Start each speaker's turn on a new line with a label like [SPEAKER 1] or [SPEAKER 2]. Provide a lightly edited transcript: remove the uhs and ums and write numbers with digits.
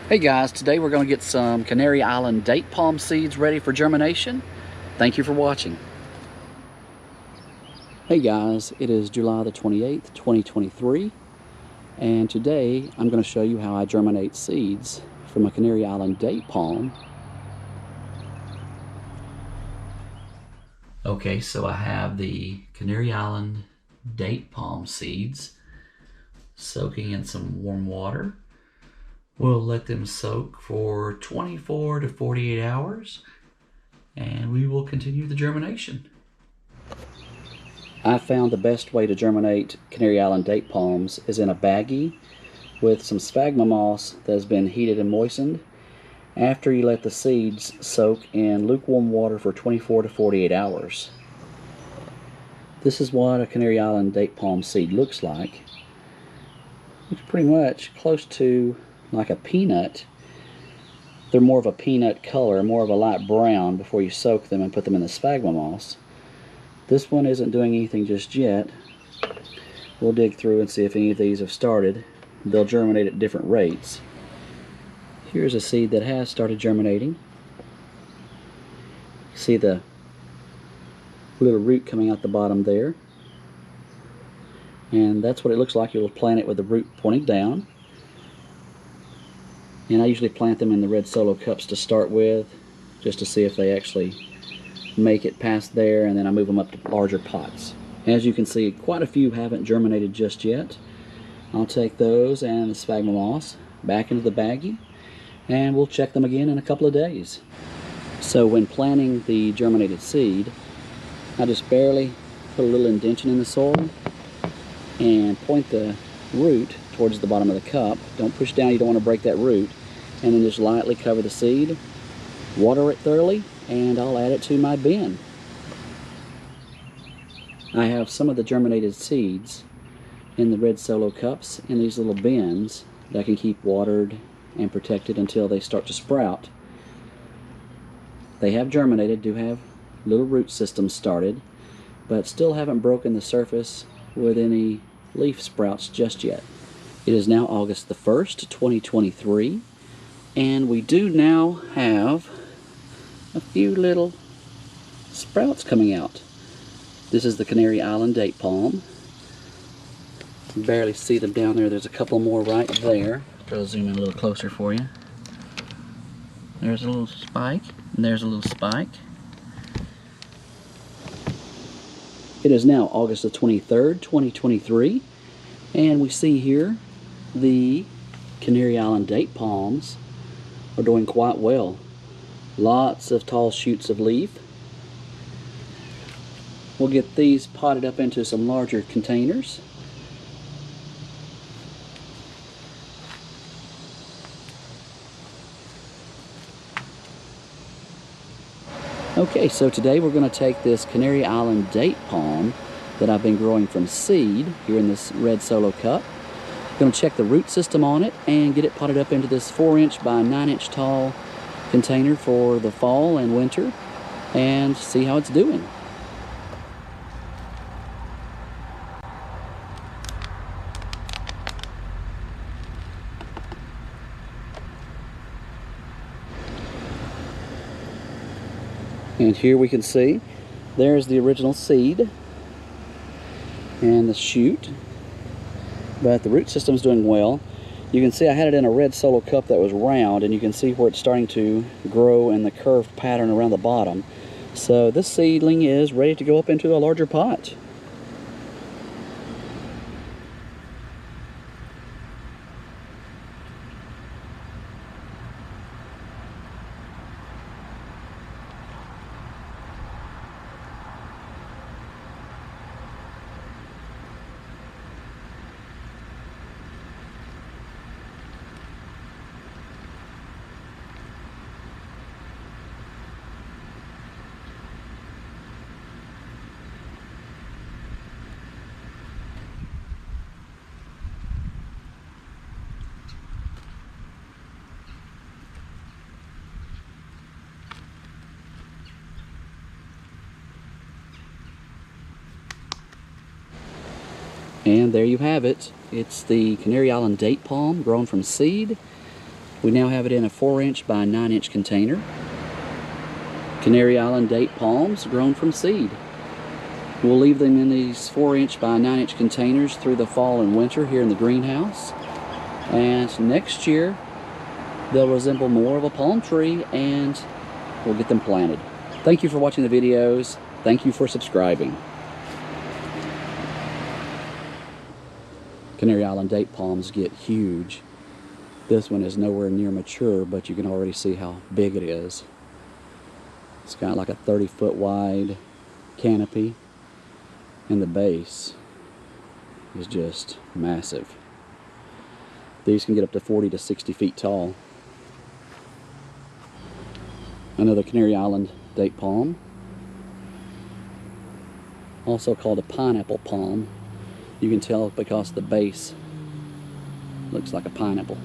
[SPEAKER 1] Hey guys, today we're going to get some Canary Island date palm seeds ready for germination. Thank you for watching. Hey guys, it is July the 28th, 2023, and today I'm going to show you how I germinate seeds from a Canary Island date palm. Okay, so I have the Canary Island date palm seeds soaking in some warm water. We'll let them soak for 24 to 48 hours and we will continue the germination. I found the best way to germinate Canary Island date palms is in a baggie with some sphagnum moss that has been heated and moistened after you let the seeds soak in lukewarm water for 24 to 48 hours. This is what a Canary Island date palm seed looks like. It's pretty much close to like a peanut. They're more of a peanut color, more of a light brown before you soak them and put them in the sphagnum moss. This one isn't doing anything just yet. We'll dig through and see if any of these have started. They'll germinate at different rates. Here's a seed that has started germinating. See the little root coming out the bottom there. And that's what it looks like. You'll plant it with the root pointing down. And I usually plant them in the red solo cups to start with, just to see if they actually make it past there, and then I move them up to larger pots. As you can see, quite a few haven't germinated just yet. I'll take those and the sphagnum moss back into the baggie, and we'll check them again in a couple of days. So when planting the germinated seed, I just barely put a little indentation in the soil and point the root towards the bottom of the cup. Don't push down, you don't want to break that root. And then just lightly cover the seed, water it thoroughly, and I'll add it to my bin. I have some of the germinated seeds in the red solo cups in these little bins that I can keep watered and protected until they start to sprout. They have germinated, do have little root systems started, but still haven't broken the surface with any leaf sprouts just yet. It is now August the 1st, 2023, and we do now have a few little sprouts coming out. This is the Canary Island date palm. You can barely see them down there. There's a couple more right there. I'll zoom in a little closer for you. There's a little spike, and there's a little spike. It is now August the 23rd, 2023, and we see here the Canary Island date palms are doing quite well. Lots of tall shoots of leaf. We'll get these potted up into some larger containers. Okay, so today we're going to take this Canary Island date palm that I've been growing from seed here in this red solo cup. Going to check the root system on it and get it potted up into this 4-inch by 9-inch tall container for the fall and winter and see how it's doing. And here we can see there's the original seed and the shoot, but the root system's doing well. You can see I had it in a red solo cup that was round, and you can see where it's starting to grow in the curved pattern around the bottom. So this seedling is ready to go up into a larger pot. And there you have it. It's the Canary Island date palm grown from seed. We now have it in a 4-inch by 9-inch container. Canary Island date palms grown from seed. We'll leave them in these 4-inch by 9-inch containers through the fall and winter here in the greenhouse. And next year, they'll resemble more of a palm tree, and we'll get them planted. Thank you for watching the videos. Thank you for subscribing. Canary Island date palms get huge. This one is nowhere near mature, but you can already see how big it is. It's got like a 30-foot wide canopy, and the base is just massive. These can get up to 40 to 60 feet tall. Another Canary Island date palm, also called a pineapple palm. You can tell because the base looks like a pineapple.